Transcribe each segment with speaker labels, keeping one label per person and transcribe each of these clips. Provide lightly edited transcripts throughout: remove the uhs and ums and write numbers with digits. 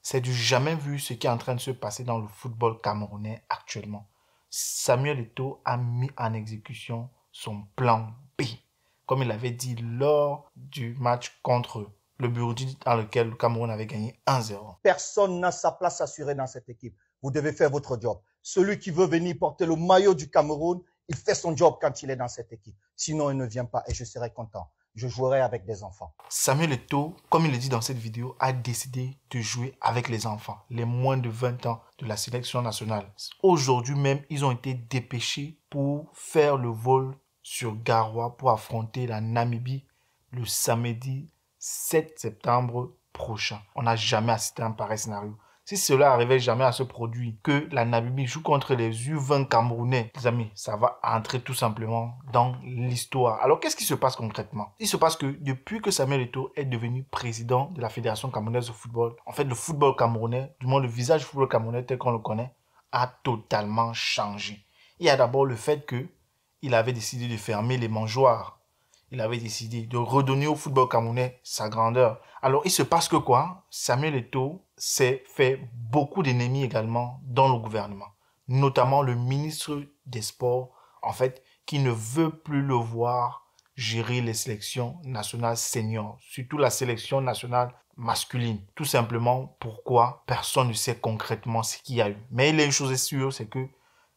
Speaker 1: C'est du jamais vu ce qui est en train de se passer dans le football camerounais actuellement. Samuel Eto'o a mis en exécution son plan B, comme il avait dit lors du match contre le Burundi dans lequel le Cameroun avait gagné 1-0.
Speaker 2: Personne n'a sa place assurée dans cette équipe. Vous devez faire votre job. Celui qui veut venir porter le maillot du Cameroun, il fait son job quand il est dans cette équipe. Sinon, il ne vient pas et je serai content. Je jouerai avec des enfants.
Speaker 1: Samuel Eto'o, comme il le dit dans cette vidéo, a décidé de jouer avec les enfants, les moins de 20 ans de la sélection nationale. Aujourd'hui même, ils ont été dépêchés pour faire le vol sur Garoua pour affronter la Namibie le samedi 7 septembre prochain. On n'a jamais assisté à un pareil scénario. Si cela arrivait jamais à se produire, que la Namibie joue contre les U20 camerounais, les amis, ça va entrer tout simplement dans l'histoire. Alors, qu'est-ce qui se passe concrètement? Il se passe que depuis que Samuel Eto'o est devenu président de la Fédération camerounaise de football, en fait, le football camerounais, du moins le visage du football camerounais tel qu'on le connaît, a totalement changé. Il y a d'abord le fait que il avait décidé de fermer les mangeoires. Il avait décidé de redonner au football camerounais sa grandeur. Alors, il se passe que quoi? Samuel Eto'o s'est fait beaucoup d'ennemis également dans le gouvernement. Notamment le ministre des Sports, en fait, qui ne veut plus le voir gérer les sélections nationales seniors, surtout la sélection nationale masculine. Tout simplement, pourquoi? Personne ne sait concrètement ce qu'il y a eu. Mais il y a une chose est sûre, c'est que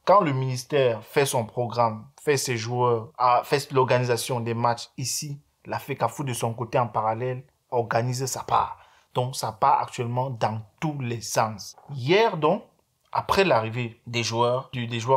Speaker 1: quand le ministère fait son programme, fait ses joueurs, fait l'organisation des matchs ici, la FECAFOOT de son côté en parallèle organise sa part. Donc, ça part actuellement dans tous les sens. Hier, donc, après l'arrivée des joueurs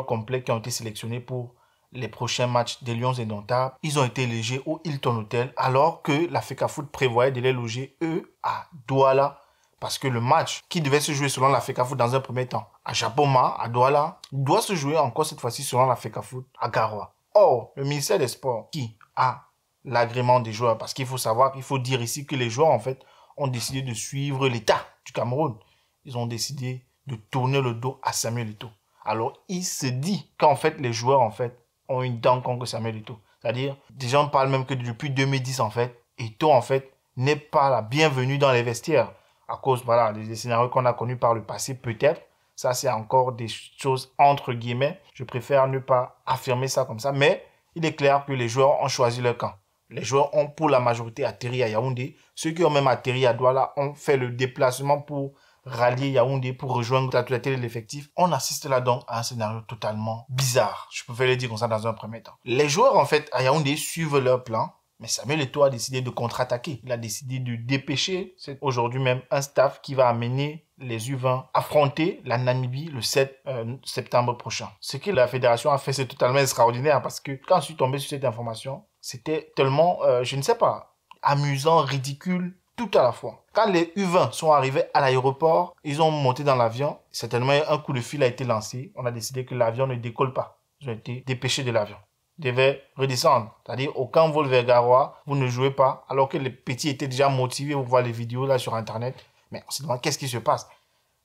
Speaker 1: complets qui ont été sélectionnés pour les prochains matchs des Lions Indomptables, ils ont été logés au Hilton Hotel, alors que la FECAFOOT prévoyait de les loger, eux, à Douala, parce que le match qui devait se jouer selon la FECAFOOT dans un premier temps à Japoma, à Douala, doit se jouer encore cette fois-ci selon la FECAFOOT à Garoua. Or, le ministère des Sports qui a l'agrément des joueurs, parce qu'il faut savoir, il faut dire ici que les joueurs en fait ont décidé de suivre l'État du Cameroun. Ils ont décidé de tourner le dos à Samuel Eto'o. Alors, il se dit qu'en fait les joueurs en fait ont une dent contre Samuel Eto'o. C'est-à-dire, des gens parlent même que depuis 2010 en fait, Eto'o en fait n'est pas la bienvenue dans les vestiaires. À cause, voilà, des scénarios qu'on a connus par le passé, peut-être. Ça, c'est encore des choses entre guillemets. Je préfère ne pas affirmer ça comme ça. Mais il est clair que les joueurs ont choisi leur camp. Les joueurs ont pour la majorité atterri à Yaoundé. Ceux qui ont même atterri à Douala ont fait le déplacement pour rallier Yaoundé, pour rejoindre la totalité de l'effectif. On assiste là donc à un scénario totalement bizarre. Je préfère le dire comme ça dans un premier temps. Les joueurs, en fait, à Yaoundé suivent leur plan. Mais Samuel Eto'o a décidé de contre-attaquer. Il a décidé de dépêcher. C'est aujourd'hui même un staff qui va amener les U20 affronter la Namibie le 7 septembre prochain. Ce que la fédération a fait, c'est totalement extraordinaire parce que quand je suis tombé sur cette information, c'était tellement, je ne sais pas, amusant, ridicule, tout à la fois. Quand les U20 sont arrivés à l'aéroport, ils ont monté dans l'avion. Certainement, un coup de fil a été lancé. On a décidé que l'avion ne décolle pas. Ils ont été dépêchés de l'avion. Devait redescendre. C'est-à-dire, aucun vol vers Garoua, vous ne jouez pas, alors que les petits étaient déjà motivés, vous voyez les vidéos là sur Internet. Mais on se demande qu'est-ce qui se passe.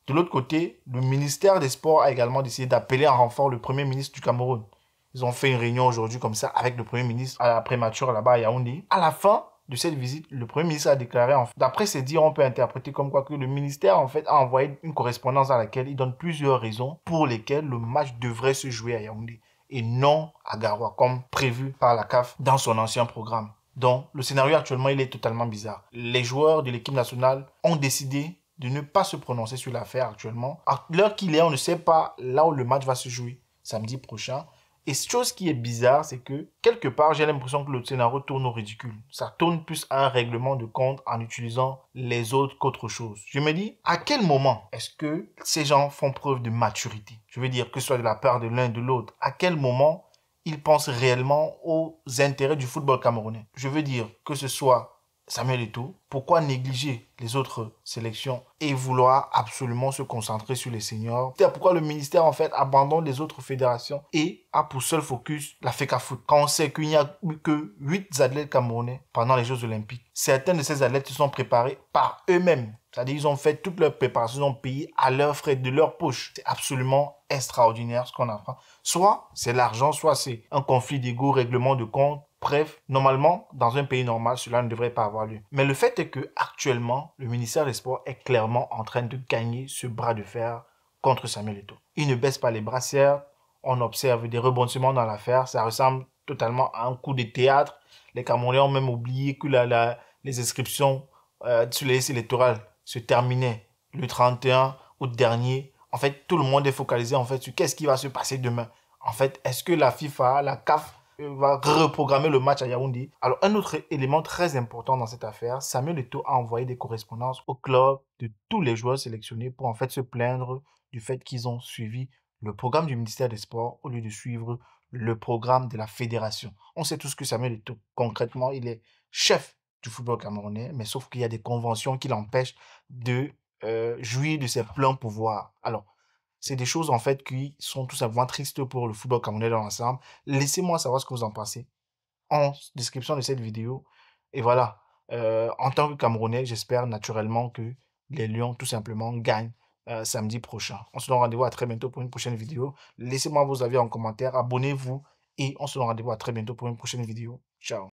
Speaker 1: De l'autre côté, le ministère des Sports a également décidé d'appeler en renfort le Premier ministre du Cameroun. Ils ont fait une réunion aujourd'hui comme ça avec le Premier ministre à la prémature là-bas à Yaoundé. À la fin de cette visite, le Premier ministre a déclaré, d'après ses dires, on peut interpréter comme quoi que le ministère en fait a envoyé une correspondance dans laquelle il donne plusieurs raisons pour lesquelles le match devrait se jouer à Yaoundé et non à Garoua, comme prévu par la CAF dans son ancien programme. Donc, le scénario actuellement, il est totalement bizarre. Les joueurs de l'équipe nationale ont décidé de ne pas se prononcer sur l'affaire actuellement. À l'heure qu'il est, on ne sait pas là où le match va se jouer samedi prochain. Et chose qui est bizarre, c'est que quelque part, j'ai l'impression que le scénario tourne au ridicule. Ça tourne plus à un règlement de compte en utilisant les autres qu'autre chose. Je me dis, à quel moment est-ce que ces gens font preuve de maturité? Je veux dire, que ce soit de la part de l'un et de l'autre. À quel moment ils pensent réellement aux intérêts du football camerounais? Je veux dire, que ce soit Samuel Eto'o, pourquoi négliger les autres sélections et vouloir absolument se concentrer sur les seniors? C'est pourquoi le ministère en fait abandonne les autres fédérations et a pour seul focus la FECAFOOT. Quand on sait qu'il n'y a eu que 8 athlètes camerounais pendant les Jeux Olympiques, certains de ces athlètes se sont préparés par eux-mêmes. C'est-à-dire ils ont fait toute leur préparation, ils ont payé à leurs frais, de leur poche. C'est absolument extraordinaire ce qu'on apprend. Soit c'est l'argent, soit c'est un conflit d'ego, règlement de compte. Bref, normalement, dans un pays normal, cela ne devrait pas avoir lieu. Mais le fait est que actuellement, le ministère des Sports est clairement en train de gagner ce bras de fer contre Samuel Eto'o. Il ne baisse pas les brassières. On observe des rebondissements dans l'affaire. Ça ressemble totalement à un coup de théâtre. Les Camerounais ont même oublié que les inscriptions sur les listes électorales se terminaient le 31 août dernier. En fait, tout le monde est focalisé en fait sur qu'est-ce qui va se passer demain. En fait, est-ce que la FIFA, la CAF va reprogrammer le match à Yaoundé? Alors, un autre élément très important dans cette affaire, Samuel Eto'o a envoyé des correspondances au club de tous les joueurs sélectionnés pour en fait se plaindre du fait qu'ils ont suivi le programme du ministère des Sports au lieu de suivre le programme de la fédération. On sait tous que Samuel Eto'o, concrètement, il est chef du football camerounais, mais sauf qu'il y a des conventions qui l'empêchent de jouir de ses pleins pouvoirs. Alors, c'est des choses en fait qui sont tout simplement tristes pour le football camerounais dans l'ensemble. Laissez-moi savoir ce que vous en pensez en description de cette vidéo. Et voilà, en tant que Camerounais, j'espère naturellement que les Lions tout simplement gagnent samedi prochain. On se donne rendez-vous à très bientôt pour une prochaine vidéo. Laissez-moi vos avis en commentaire, abonnez-vous et on se donne rendez-vous à très bientôt pour une prochaine vidéo. Ciao.